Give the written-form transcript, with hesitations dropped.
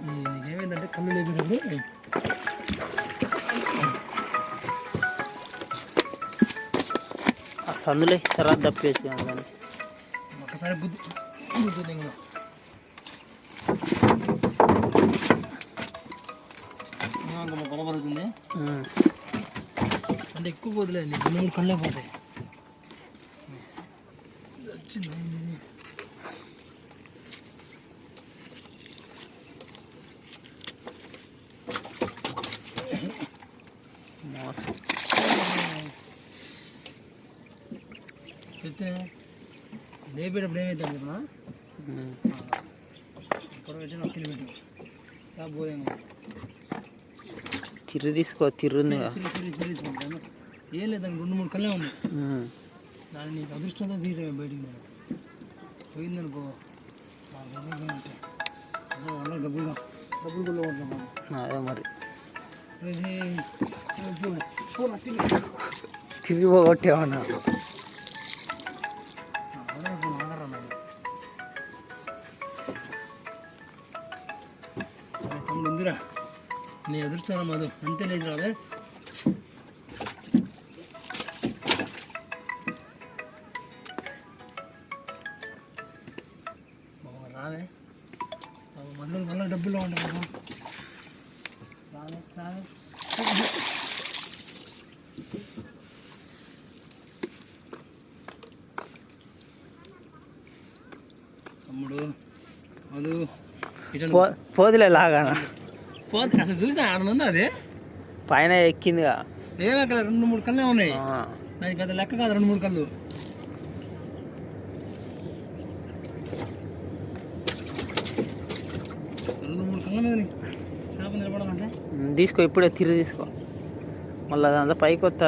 నీకేమైందంటే కళ్ళు లేపినప్పుడు సందులే తర్వాత తప్పేసి కానీ ఒకసారి బుద్ధి కూడా బలపడుతుంది అంటే ఎక్కువ పోతులేదు నీకు 2-3 కళ్ళే పోతాయి. వచ్చింది చెప్తే లేపేటప్పుడు ఏమవుతుంది చెప్పిన ఇక్కడ పెట్టి నొక్కిలు పెట్టు పోయాం తిర్రు తీసుకో తిర్రుంది తీసుకుంటాను. ఏం లేదు దానికి 2-3 కళ్ళే ఉన్నాయి. దాన్ని నీకు అదృష్టంతో తీయటమే బయటికి నేను పోయిందనుకో డబ్బులు డబ్బులు కొట్టుకుంటాం. అదే మరి తిరిగి పోగొట్టేమన్నా ముందురా నీ అదృష్టం మధు అంతే లేదు రాదే. రావే మళ్ళీ డబ్బుల్లో ఉంటాయి రావే రావే తమ్ముడు మధు పోదులే లాగానా పోతే అసలు చూసినా ఆడనుందా అది పైన ఎక్కిందిగా ఏమే కదా 2-3 కళ్ళే ఉన్నాయి. దానికి అది లెక్క కాదు 2-3 కళ్ళు. కళ్ళ మీద చేప నిలబడాలంటే తీసుకో ఇప్పుడే తిరిగి తీసుకో మళ్ళీ అదంతా పైకి వస్తా